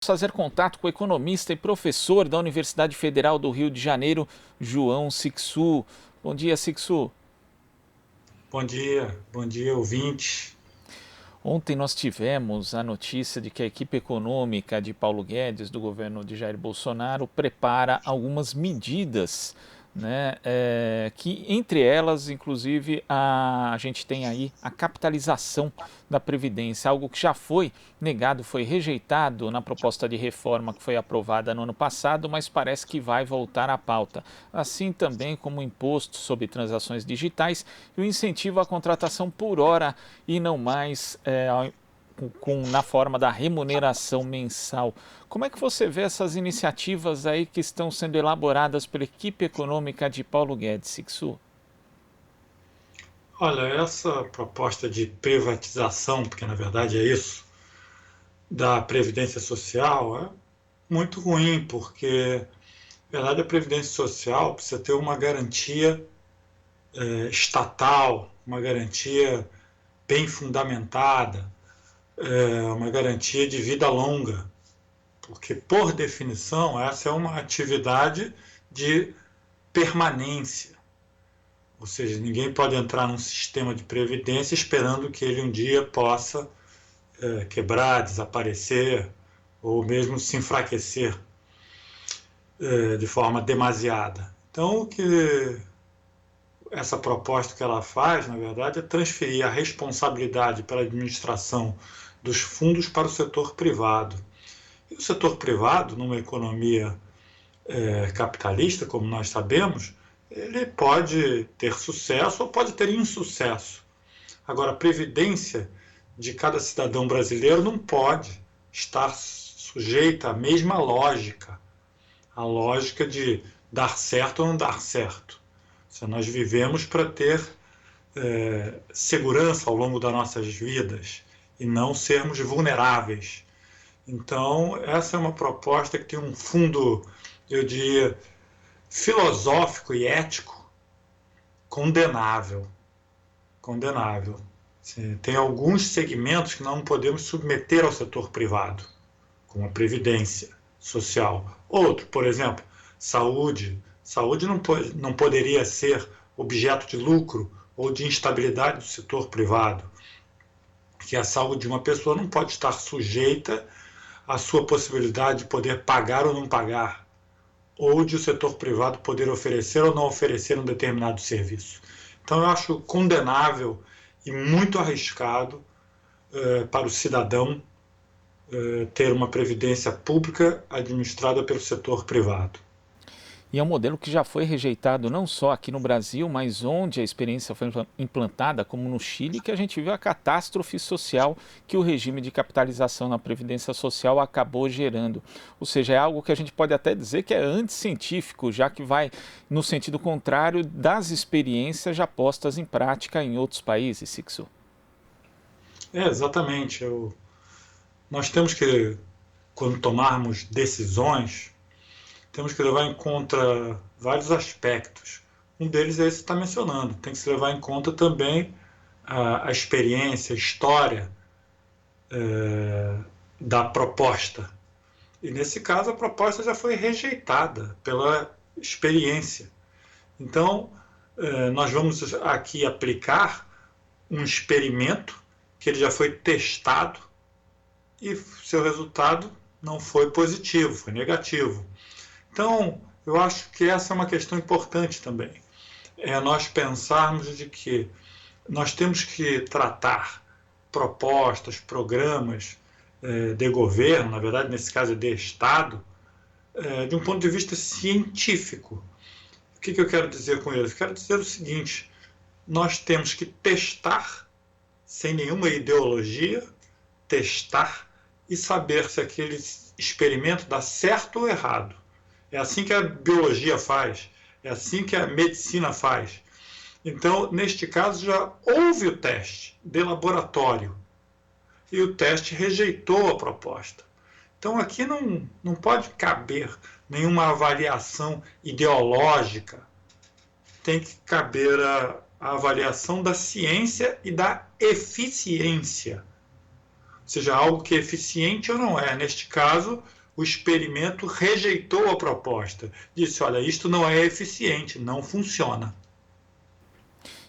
fazer contato com o economista e professor da Universidade Federal do Rio de Janeiro, João Sixu. Bom dia, Sixu. Bom dia, ouvinte. Ontem nós tivemos a notícia de que a equipe econômica de Paulo Guedes, do governo de Jair Bolsonaro, prepara algumas medidas, né, que entre elas, inclusive, a gente tem aí a capitalização da Previdência, algo que já foi negado, foi rejeitado na proposta de reforma que foi aprovada no ano passado, mas parece que vai voltar à pauta. Assim também como o imposto sobre transações digitais e o incentivo à contratação por hora e não mais na forma da remuneração mensal. Como é que você vê essas iniciativas aí que estão sendo elaboradas pela equipe econômica de Paulo Guedes, Sixu? Olha, essa proposta de privatização, porque na verdade é isso, da Previdência Social é muito ruim, porque na verdade a Previdência Social precisa ter uma garantia estatal, uma garantia bem fundamentada, uma garantia de vida longa, porque por definição essa é uma atividade de permanência. Ou seja, ninguém pode entrar num sistema de previdência esperando que ele um dia possa quebrar, desaparecer ou mesmo se enfraquecer de forma demasiada. Então, o que essa proposta que ela faz, na verdade, é transferir a responsabilidade pela administração dos fundos para o setor privado. E o setor privado, numa economia capitalista, como nós sabemos, ele pode ter sucesso ou pode ter insucesso. Agora, a previdência de cada cidadão brasileiro não pode estar sujeita à mesma lógica, a lógica de dar certo ou não dar certo. Se nós vivemos para ter segurança ao longo das nossas vidas e não sermos vulneráveis. Então, essa é uma proposta que tem um fundo, eu diria, filosófico e ético condenável. Condenável. Tem alguns segmentos que não podemos submeter ao setor privado, como a previdência social. Outro, por exemplo, saúde. Saúde não poderia ser objeto de lucro ou de instabilidade do setor privado. Que a saúde de uma pessoa não pode estar sujeita à sua possibilidade de poder pagar ou não pagar, ou de o setor privado poder oferecer ou não oferecer um determinado serviço. Então eu acho condenável e muito arriscado para o cidadão ter uma previdência pública administrada pelo setor privado. E é um modelo que já foi rejeitado não só aqui no Brasil, mas onde a experiência foi implantada, como no Chile, que a gente viu a catástrofe social que o regime de capitalização na Previdência Social acabou gerando. Ou seja, é algo que a gente pode até dizer que é anticientífico, já que vai no sentido contrário das experiências já postas em prática em outros países, Sixu. Exatamente. Nós temos que, quando tomarmos decisões, temos que levar em conta vários aspectos. Um deles é esse que está mencionando. Tem que se levar em conta também a experiência, a história da proposta. E nesse caso a proposta já foi rejeitada pela experiência. Então, nós vamos aqui aplicar um experimento que ele já foi testado e seu resultado não foi positivo, foi negativo. Então, eu acho que essa é uma questão importante também. É nós pensarmos de que nós temos que tratar propostas, programas de governo, na verdade, nesse caso de Estado, de um ponto de vista científico. O que eu quero dizer com isso? Quero dizer o seguinte: nós temos que testar, sem nenhuma ideologia, testar e saber se aquele experimento dá certo ou errado. É assim que a biologia faz, é assim que a medicina faz. Então, neste caso, já houve o teste de laboratório e o teste rejeitou a proposta. Então, aqui não pode caber nenhuma avaliação ideológica, tem que caber a avaliação da ciência e da eficiência. Ou seja, algo que é eficiente ou não é. Neste caso, o experimento rejeitou a proposta. Disse, olha, isto não é eficiente, não funciona.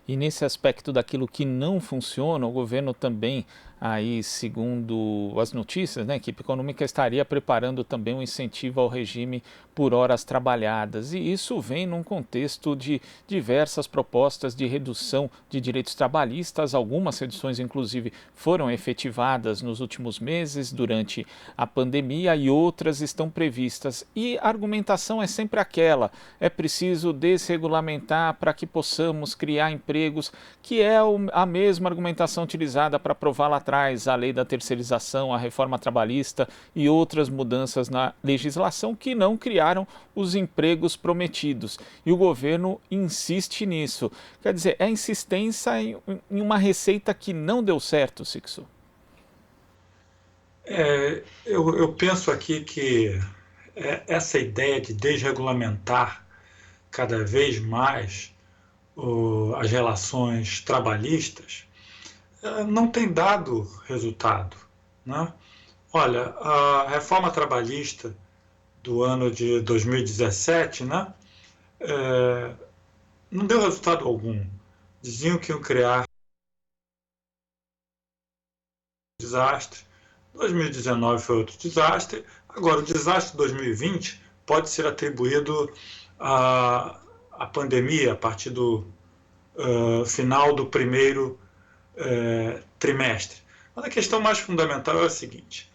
E nesse aspecto daquilo que não funciona, o governo também, aí, segundo as notícias, né, a equipe econômica estaria preparando também um incentivo ao regime por horas trabalhadas. E isso vem num contexto de diversas propostas de redução de direitos trabalhistas. Algumas reduções, inclusive, foram efetivadas nos últimos meses, durante a pandemia, e outras estão previstas. E a argumentação é sempre aquela: é preciso desregulamentar para que possamos criar empregos, que é a mesma argumentação utilizada para aprovar lá atrás a lei da terceirização, a reforma trabalhista e outras mudanças na legislação que não criaram os empregos prometidos. E o governo insiste nisso. Quer dizer, é insistência em uma receita que não deu certo, Sixto. Eu penso aqui que essa ideia de desregulamentar cada vez mais as relações trabalhistas não tem dado resultado, né? Olha, a reforma trabalhista do ano de 2017, né, não deu resultado algum. Diziam que iam criar um desastre. 2019 foi outro desastre. Agora, o desastre de 2020 pode ser atribuído à pandemia a partir do final do primeiro trimestre. Mas a questão mais fundamental é a seguinte: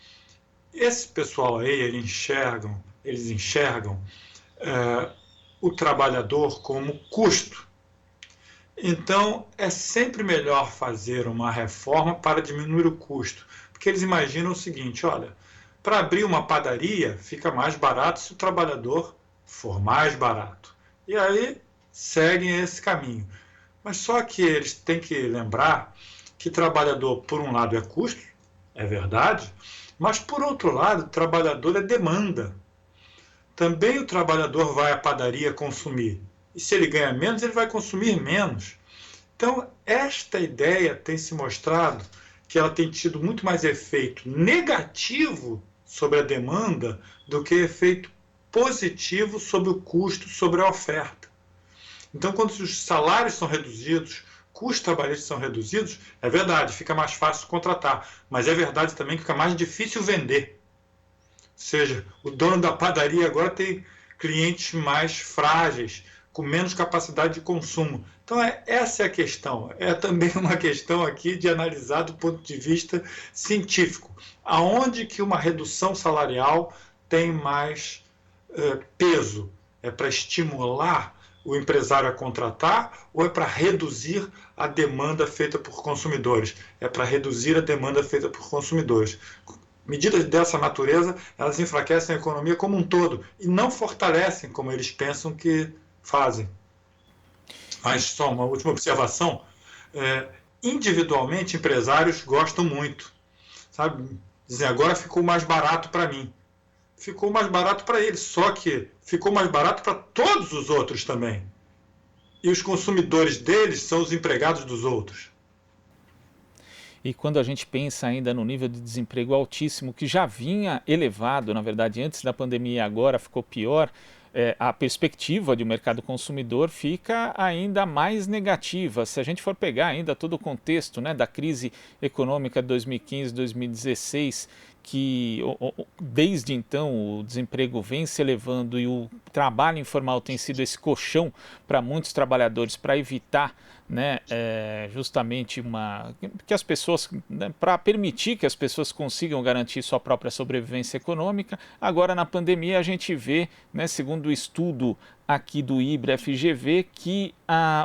esse pessoal aí, eles enxergam o trabalhador como custo. Então, é sempre melhor fazer uma reforma para diminuir o custo, porque eles imaginam o seguinte: olha, para abrir uma padaria fica mais barato se o trabalhador for mais barato. E aí seguem esse caminho. Mas só que eles têm que lembrar que trabalhador, por um lado, é custo, é verdade, mas, por outro lado, trabalhador é demanda. Também o trabalhador vai à padaria consumir. E se ele ganha menos, ele vai consumir menos. Então, esta ideia tem se mostrado que ela tem tido muito mais efeito negativo sobre a demanda do que efeito positivo sobre o custo, sobre a oferta. Então, quando os salários são reduzidos, custos trabalhistas são reduzidos, é verdade, fica mais fácil contratar, mas é verdade também que fica mais difícil vender. Ou seja, o dono da padaria agora tem clientes mais frágeis, com menos capacidade de consumo. Então, essa é a questão. É também uma questão aqui de analisar do ponto de vista científico. Aonde que uma redução salarial tem mais peso? É para estimular o empresário a contratar ou é para reduzir a demanda feita por consumidores? É para reduzir a demanda feita por consumidores. Medidas dessa natureza, elas enfraquecem a economia como um todo e não fortalecem como eles pensam que fazem. Mas só uma última observação: individualmente, empresários gostam muito, sabe? Dizem, agora ficou mais barato para mim. Ficou mais barato para eles, só que ficou mais barato para todos os outros também. E os consumidores deles são os empregados dos outros. E quando a gente pensa ainda no nível de desemprego altíssimo, que já vinha elevado, na verdade, antes da pandemia e agora ficou pior, a perspectiva de um mercado consumidor fica ainda mais negativa. Se a gente for pegar ainda todo o contexto, né, da crise econômica de 2015, 2016, que desde então o desemprego vem se elevando e o trabalho informal tem sido esse colchão para muitos trabalhadores, para evitar, né, justamente que as pessoas, né, para permitir que as pessoas consigam garantir sua própria sobrevivência econômica. Agora, na pandemia, a gente vê, né, segundo o estudo aqui do IBRE-FGV, que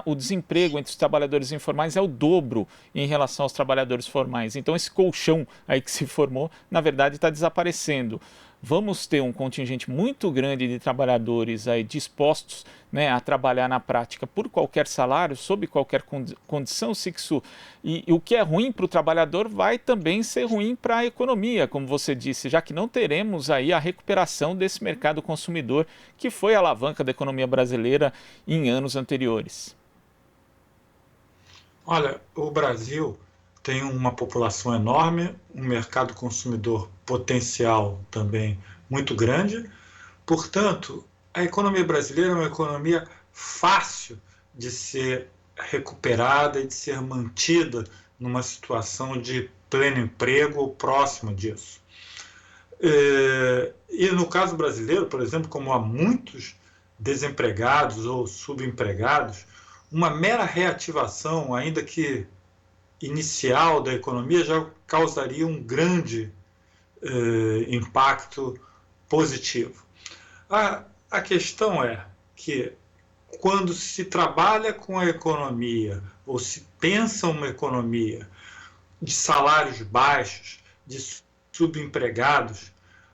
o desemprego entre os trabalhadores informais é o dobro em relação aos trabalhadores formais. Então, esse colchão aí que se formou, na verdade, está desaparecendo. Vamos ter um contingente muito grande de trabalhadores aí dispostos, né, a trabalhar na prática por qualquer salário, sob qualquer condição, Sixto. E o que é ruim para o trabalhador vai também ser ruim para a economia, como você disse, já que não teremos aí a recuperação desse mercado consumidor que foi a alavanca da economia brasileira em anos anteriores. Olha, o Brasil tem uma população enorme, um mercado consumidor potencial também muito grande. Portanto, a economia brasileira é uma economia fácil de ser recuperada e de ser mantida numa situação de pleno emprego ou próximo disso. E no caso brasileiro, por exemplo, como há muitos desempregados ou subempregados, uma mera reativação, ainda que inicial da economia, já causaria um grande impacto positivo. A questão é que quando se trabalha com a economia ou se pensa uma economia de salários baixos, de subempregados,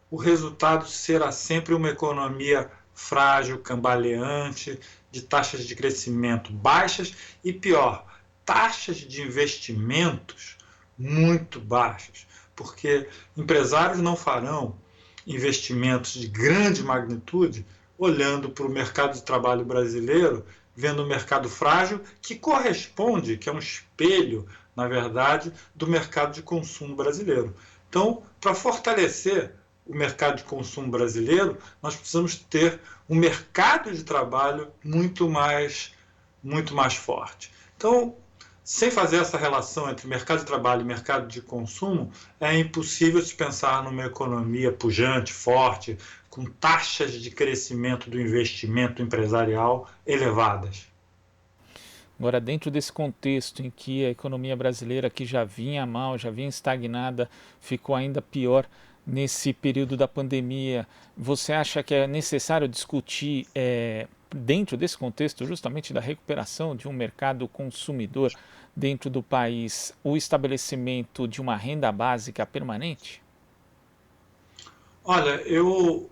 o resultado será sempre uma economia frágil, cambaleante, de taxas de crescimento baixas e, pior, taxas de investimentos muito baixas, porque empresários não farão investimentos de grande magnitude olhando para o mercado de trabalho brasileiro, vendo um mercado frágil que corresponde, que é um espelho, na verdade, do mercado de consumo brasileiro. Então, para fortalecer o mercado de consumo brasileiro, nós precisamos ter um mercado de trabalho muito mais forte. Então, sem fazer essa relação entre mercado de trabalho e mercado de consumo, é impossível se pensar numa economia pujante, forte, com taxas de crescimento do investimento empresarial elevadas. Agora, dentro desse contexto em que a economia brasileira, que já vinha mal, já vinha estagnada, ficou ainda pior nesse período da pandemia, você acha que é necessário discutir, dentro desse contexto justamente da recuperação de um mercado consumidor dentro do país, o estabelecimento de uma renda básica permanente? Olha, eu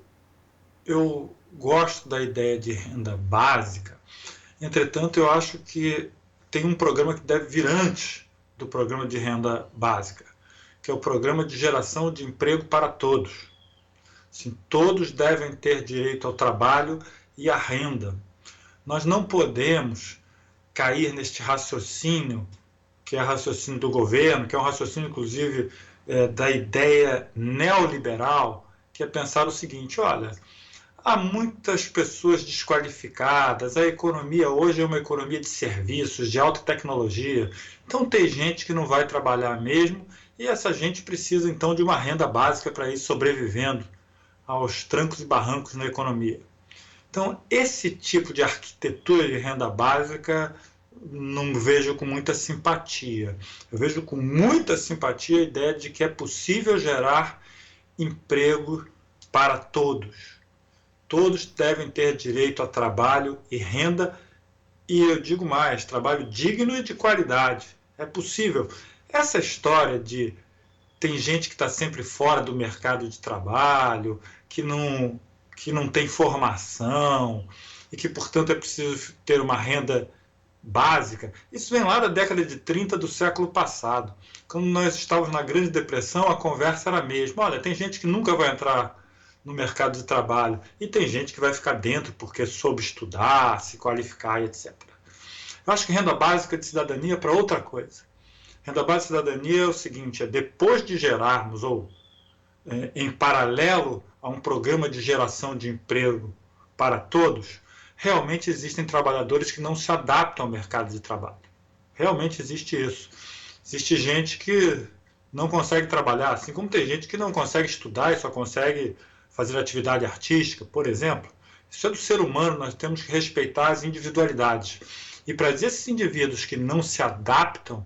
gosto da ideia de renda básica. Entretanto, eu acho que tem um programa que deve vir antes do programa de renda básica, que é o programa de geração de emprego para todos. Sim, todos devem ter direito ao trabalho e à renda. Nós não podemos cair neste raciocínio, que é o raciocínio do governo, que é um raciocínio, inclusive, da ideia neoliberal, que é pensar o seguinte: olha, há muitas pessoas desqualificadas, a economia hoje é uma economia de serviços, de alta tecnologia, então tem gente que não vai trabalhar mesmo e essa gente precisa então de uma renda básica para ir sobrevivendo aos trancos e barrancos na economia. Então, esse tipo de arquitetura de renda básica não vejo com muita simpatia. Eu vejo com muita simpatia a ideia de que é possível gerar emprego para todos. Todos devem ter direito a trabalho e renda, e eu digo mais, trabalho digno e de qualidade. É possível. Essa história de tem gente que está sempre fora do mercado de trabalho, que não tem formação e que, portanto, é preciso ter uma renda básica, isso vem lá da década de 30 do século passado. Quando nós estávamos na Grande Depressão, a conversa era a mesma. Olha, tem gente que nunca vai entrar no mercado de trabalho e tem gente que vai ficar dentro porque soube estudar, se qualificar e etc. Eu acho que renda básica de cidadania é para outra coisa. Renda básica de cidadania é o seguinte: depois de gerarmos, ou em paralelo a um programa de geração de emprego para todos, realmente existem trabalhadores que não se adaptam ao mercado de trabalho. Realmente existe isso. Existe gente que não consegue trabalhar, assim como tem gente que não consegue estudar e só consegue fazer atividade artística, por exemplo. Isso é do ser humano, nós temos que respeitar as individualidades. E para esses indivíduos que não se adaptam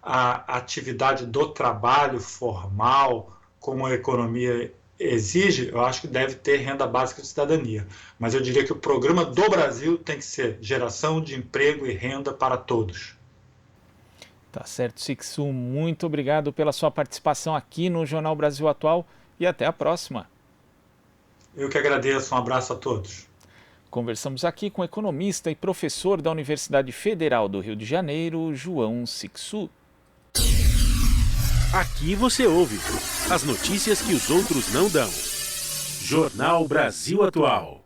à atividade do trabalho formal, como a economia exige, eu acho que deve ter renda básica de cidadania. Mas eu diria que o programa do Brasil tem que ser geração de emprego e renda para todos. Tá certo, Sixu. Muito obrigado pela sua participação aqui no Jornal Brasil Atual e até a próxima. Eu que agradeço. Um abraço a todos. Conversamos aqui com o economista e professor da Universidade Federal do Rio de Janeiro, João Sixu. Aqui você ouve as notícias que os outros não dão. Jornal Brasil Atual.